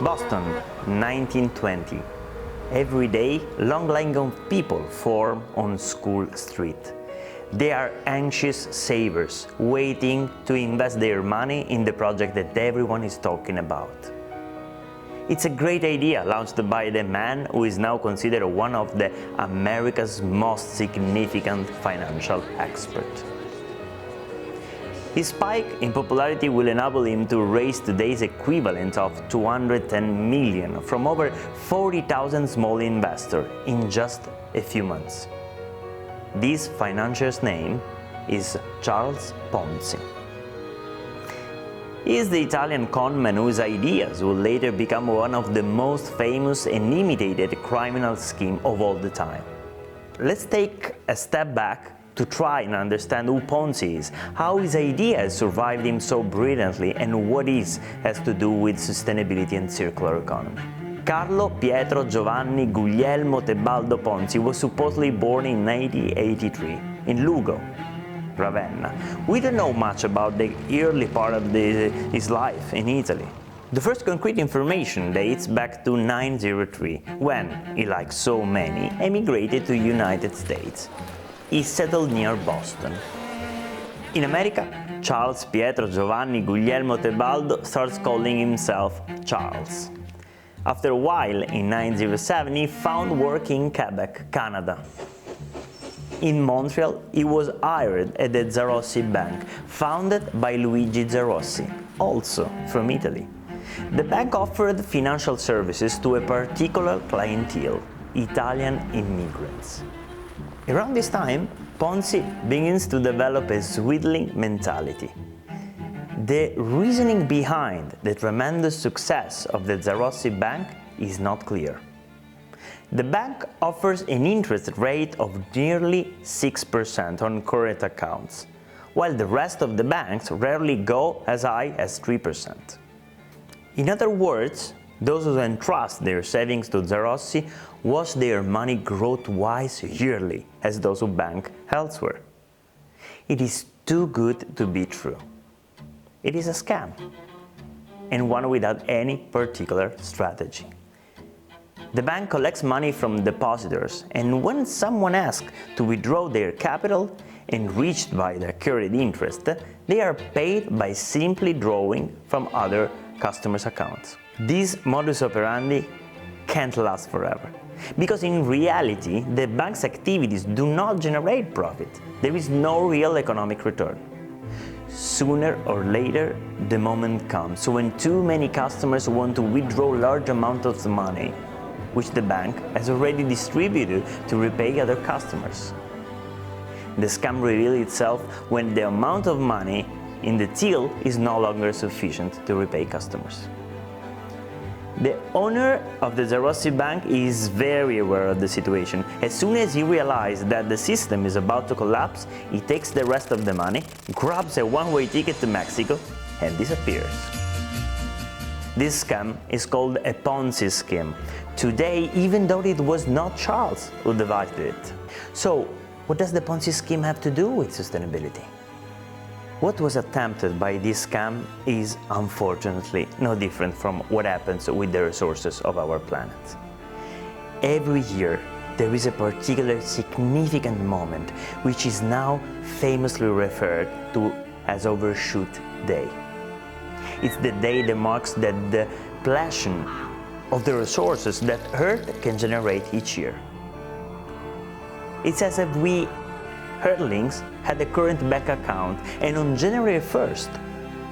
Boston, 1920. Every day, long lines of people form on School Street. They are anxious savers, waiting to invest their money in the project that everyone is talking about. It's a great idea launched by the man who is now considered one of America's most significant financial experts. His spike in popularity will enable him to raise today's equivalent of $210 million from over 40,000 small investors in just a few months. This financier's name is Charles Ponzi. He is the Italian conman whose ideas will later become one of the most famous and imitated criminal schemes of all the time. Let's take a step back to try and understand who Ponzi is, how his ideas survived him so brilliantly, and what this has to do with sustainability and circular economy. Carlo Pietro Giovanni Guglielmo Tebaldo Ponzi was supposedly born in 1983 in Lugo, Ravenna. We don't know much about the early part of his life in Italy. The first concrete information dates back to 903, when he, like so many, emigrated to the United States. He settled near Boston. In America, Charles Pietro Giovanni Guglielmo Tebaldo starts calling himself Charles. After a while, in 1907, he found work in Quebec, Canada. In Montreal, he was hired at the Zarossi Bank, founded by Luigi Zarossi, also from Italy. The bank offered financial services to a particular clientele, Italian immigrants. Around this time, Ponzi begins to develop a swindling mentality. The reasoning behind the tremendous success of the Zarossi Bank is not clear. The bank offers an interest rate of nearly 6% on current accounts, while the rest of the banks rarely go as high as 3%. In other words, those who entrust their savings to Zarossi watch their money grow twice yearly as those who bank elsewhere. It is too good to be true. It is a scam, and one without any particular strategy. The bank collects money from depositors, and when someone asks to withdraw their capital, enriched by the accrued interest, they are paid by simply drawing from other customers' accounts. This modus operandi can't last forever, because in reality, the bank's activities do not generate profit. There is no real economic return. Sooner or later, the moment comes when too many customers want to withdraw large amounts of money, which the bank has already distributed to repay other customers. The scam reveals itself when the amount of money in the till is no longer sufficient to repay customers. The owner of the Zarossi Bank is very aware of the situation. As soon as he realizes that the system is about to collapse, he takes the rest of the money, grabs a one-way ticket to Mexico, and disappears. This scam is called a Ponzi scheme today, even though it was not Charles who devised it. So, what does the Ponzi scheme have to do with sustainability? What was attempted by this scam is, unfortunately, no different from what happens with the resources of our planet. Every year, there is a particular significant moment which is now famously referred to as Overshoot Day. It's the day that marks the depletion of the resources that Earth can generate each year. It's as if we Earthlings had a current bank account, and on January 1st,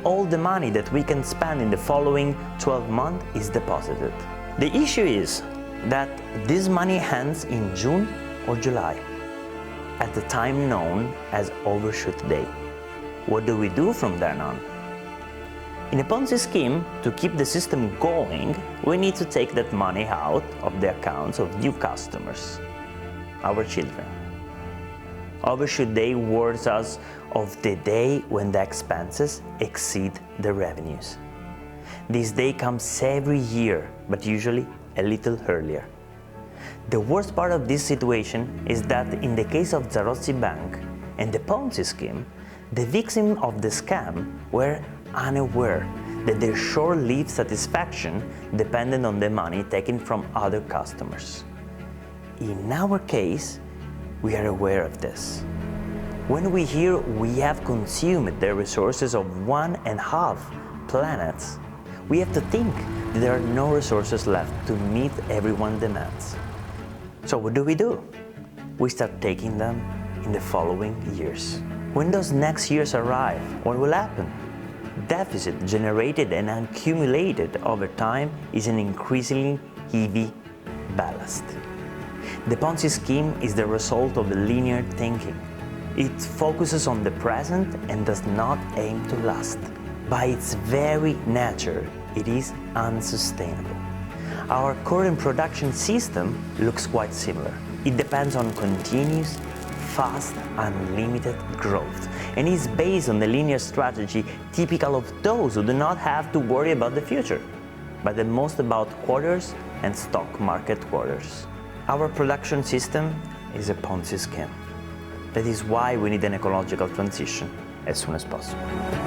all the money that we can spend in the following 12 months is deposited. The issue is that this money ends in June or July, at the time known as Overshoot Day. What do we do from then on? In a Ponzi scheme, to keep the system going, we need to take that money out of the accounts of new customers, our children. Overshoot Day warns us of the day when the expenses exceed the revenues. This day comes every year, but usually a little earlier. The worst part of this situation is that in the case of Zarossi Bank and the Ponzi scheme, the victims of the scam were unaware that their short-lived satisfaction depended on the money taken from other customers. In our case, we are aware of this. When we hear we have consumed the resources of 1.5 planets, we have to think that there are no resources left to meet everyone's demands. So what do? We start taking them in the following years. When those next years arrive, what will happen? Deficit generated and accumulated over time is an increasingly heavy ballast. The Ponzi scheme is the result of linear thinking. It focuses on the present and does not aim to last. By its very nature, it is unsustainable. Our current production system looks quite similar. It depends on continuous, fast, unlimited growth, and is based on the linear strategy typical of those who do not have to worry about the future, but the most about quarters and stock market quarters. Our production system is a Ponzi scheme. That is why we need an ecological transition as soon as possible.